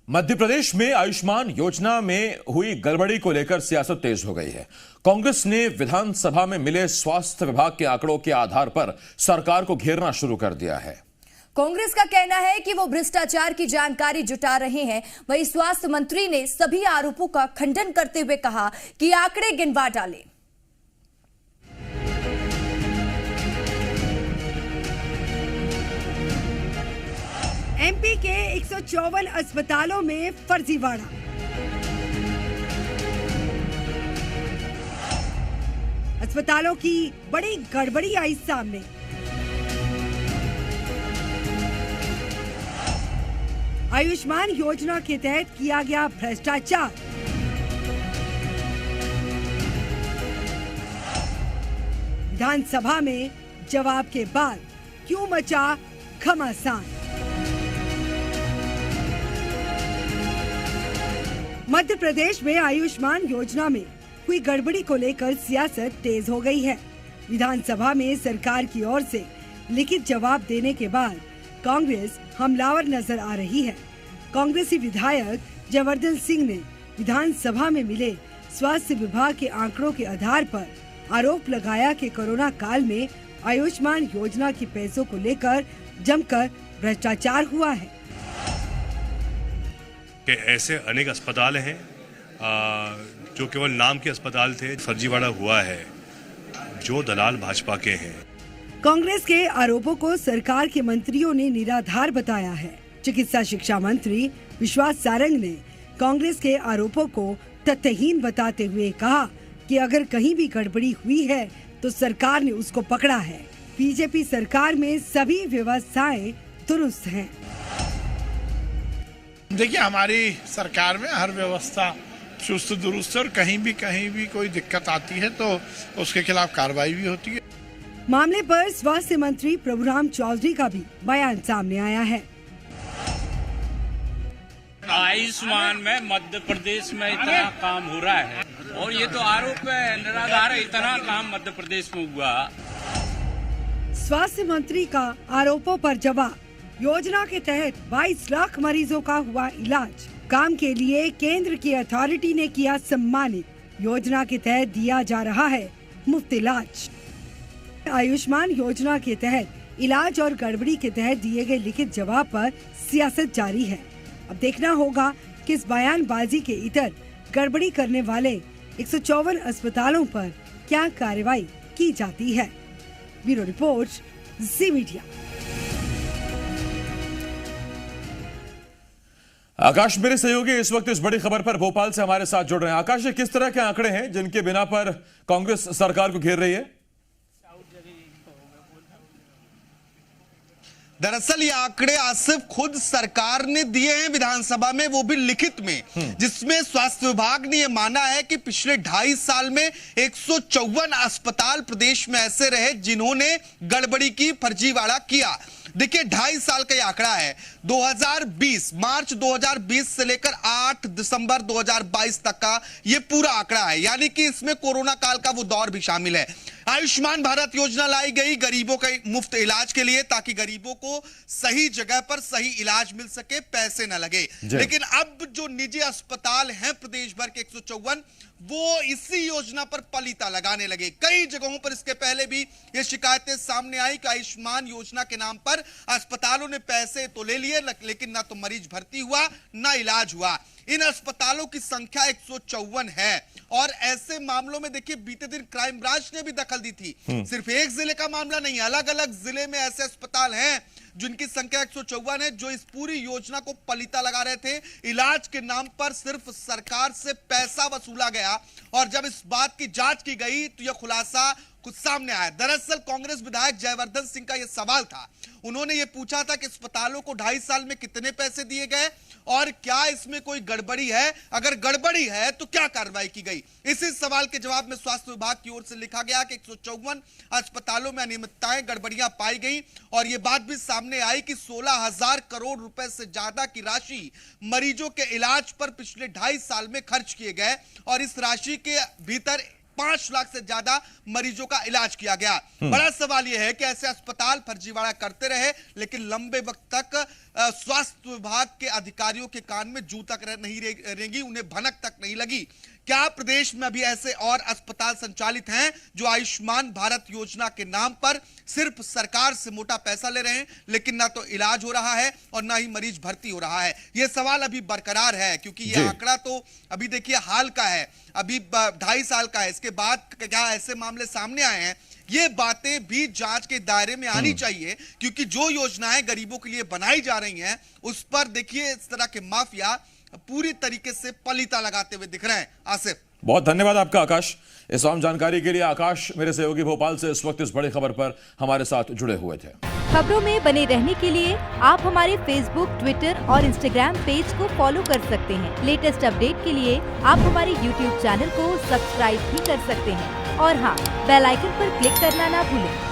मध्य प्रदेश में आयुष्मान योजना में हुई गड़बड़ी को लेकर सियासत तेज हो गई है। कांग्रेस ने विधानसभा में मिले स्वास्थ्य विभाग के आंकड़ों के आधार पर सरकार को घेरना शुरू कर दिया है। कांग्रेस का कहना है कि वो भ्रष्टाचार की जानकारी जुटा रहे हैं। वहीं स्वास्थ्य मंत्री ने सभी आरोपों का खंडन करते हुए कहा कि आंकड़े गिनवा डालें। एमपी के 154 अस्पतालों में फर्जीवाड़ा। अस्पतालों की बड़ी गड़बड़ी आई सामने। आयुष्मान योजना के तहत किया गया भ्रष्टाचार। विधानसभा में जवाब के बाद क्यों मचा घमासान। मध्य प्रदेश में आयुष्मान योजना में हुई गड़बड़ी को लेकर सियासत तेज हो गई है। विधानसभा में सरकार की ओर से लिखित जवाब देने के बाद कांग्रेस हमलावर नजर आ रही है। कांग्रेसी विधायक जयवर्धन सिंह ने विधानसभा में मिले स्वास्थ्य विभाग के आंकड़ों के आधार पर आरोप लगाया कि कोरोना काल में आयुष्मान योजना के पैसों को लेकर जमकर भ्रष्टाचार हुआ है। कि ऐसे अनेक अस्पताल हैं जो केवल नाम के अस्पताल थे, फर्जीवाड़ा हुआ है, जो दलाल भाजपा के हैं। कांग्रेस के आरोपों को सरकार के मंत्रियों ने निराधार बताया है। चिकित्सा शिक्षा मंत्री विश्वास सारंग ने कांग्रेस के आरोपों को तथ्यहीन बताते हुए कहा कि अगर कहीं भी गड़बड़ी हुई है तो सरकार ने उसको पकड़ा है। बीजेपी सरकार में सभी व्यवस्थाएं दुरुस्त हैं। देखिए, हमारी सरकार में हर व्यवस्था चुस्त दुरुस्त है और कहीं भी कोई दिक्कत आती है तो उसके खिलाफ कार्रवाई भी होती है। मामले पर स्वास्थ्य मंत्री प्रभुराम चौधरी का भी बयान सामने आया है। आयुष्मान में मध्य प्रदेश में इतना काम हो रहा है और ये तो आरोप है निराधार है, इतना काम मध्य प्रदेश में हुआ। स्वास्थ्य मंत्री का आरोपों पर जवाब। योजना के तहत 22 लाख मरीजों का हुआ इलाज। काम के लिए केंद्र की अथॉरिटी ने किया सम्मानित। योजना के तहत दिया जा रहा है मुफ्त इलाज। आयुष्मान योजना के तहत इलाज और गड़बड़ी के तहत दिए गए लिखित जवाब पर सियासत जारी है। अब देखना होगा कि इस बयानबाजी के इतर गड़बड़ी करने वाले 154 अस्पतालों पर क्या कार्रवाई की जाती है। ब्यूरो रिपोर्ट, जी मीडिया। आकाश मेरे सहयोगी इस वक्त इस बड़ी खबर पर भोपाल से हमारे साथ जुड़ रहे हैं। आकाश, ये किस तरह के आंकड़े हैं जिनके बिना पर कांग्रेस सरकार को घेर रही है? दरअसल ये आंकड़े आसिफ खुद सरकार ने दिए हैं विधानसभा में, वो भी लिखित में, जिसमें स्वास्थ्य विभाग ने यह माना है कि पिछले 2.5 साल में 154 अस्पताल प्रदेश में ऐसे रहे जिन्होंने गड़बड़ी की, फर्जीवाड़ा किया। देखिए, 2.5 साल का ये आंकड़ा है। 2020 मार्च 2020 से लेकर 8 दिसंबर 2022 तक का ये पूरा आंकड़ा है, यानी कि इसमें कोरोना काल का वो दौर भी शामिल है। आयुष्मान भारत योजना लाई गई गरीबों के मुफ्त इलाज के लिए, ताकि गरीबों को सही जगह पर सही इलाज मिल सके, पैसे न लगे। लेकिन अब जो निजी अस्पताल हैं प्रदेश भर के 154, वो इसी योजना पर पलीता लगाने लगे। कई जगहों पर इसके पहले भी ये शिकायतें सामने आई कि आयुष्मान योजना के नाम पर अस्पतालों ने पैसे तो ले लिए, लेकिन ना तो मरीज भर्ती हुआ ना इलाज हुआ। इन अस्पतालों की संख्या 154 है और ऐसे मामलों में देखिए, बीते दिन क्राइम ब्रांच ने भी दखल दी थी। सिर्फ एक जिले का मामला नहीं, अलग अलग जिले में ऐसे अस्पताल हैं जिनकी संख्या 154 है, जो इस पूरी योजना को पलीता लगा रहे थे। इलाज के नाम पर सिर्फ सरकार से पैसा वसूला गया और जब इस बात की जांच की गई तो यह खुलासा कुछ सामने आया। दरअसल कांग्रेस विधायक जयवर्धन सिंह का यह सवाल था। उन्होंने ये पूछा था कि अस्पतालों को 2.5 साल में कितने पैसे दिए गए और क्या इसमें कोई गड़बड़ी है, अगर गड़बड़ी है तो क्या कार्रवाई की गई। इसी सवाल के जवाब में स्वास्थ्य विभाग की ओर से लिखा गया कि 154 अस्पतालों में अनियमितताएं, गड़बड़ियां पाई गई और यह बात भी सामने आई कि 16,000 करोड़ रुपए से ज्यादा की राशि मरीजों के इलाज पर पिछले 2.5 साल में खर्च किए गए और इस राशि के भीतर 5 लाख से ज्यादा मरीजों का इलाज किया गया। बड़ा सवाल यह है कि ऐसे अस्पताल फर्जीवाड़ा करते रहे लेकिन लंबे वक्त तक स्वास्थ्य विभाग के अधिकारियों के कान में जू तक नहीं रेंगी, उन्हें भनक तक नहीं लगी। क्या प्रदेश में अभी ऐसे और अस्पताल संचालित हैं जो आयुष्मान भारत योजना के नाम पर सिर्फ सरकार से मोटा पैसा ले रहे हैं, लेकिन ना तो इलाज हो रहा है और ना ही मरीज भर्ती हो रहा है? यह सवाल अभी बरकरार है, क्योंकि यह आंकड़ा तो अभी देखिए हाल का है, अभी 2.5 साल का है। इसके बाद क्या ऐसे मामले सामने आए हैं? ये बातें भी जांच के दायरे में आनी चाहिए, क्योंकि जो योजनाएं गरीबों के लिए बनाई जा रही हैं उस पर देखिए इस तरह के माफिया पूरी तरीके से पलीता लगाते हुए दिख रहे हैं। आसिफ, बहुत धन्यवाद आपका आकाश। इस आम जानकारी के लिए आकाश मेरे सहयोगी भोपाल से इस वक्त इस बड़ी खबर पर हमारे साथ जुड़े हुए थे। खबरों में बने रहने के लिए आप हमारे फेसबुक, ट्विटर और इंस्टाग्राम पेज को फॉलो कर सकते हैं। लेटेस्ट अपडेट के लिए आप हमारे यूट्यूब चैनल को सब्सक्राइब भी कर सकते हैं और हाँ, बेल आइकन पर क्लिक करना ना भूलें।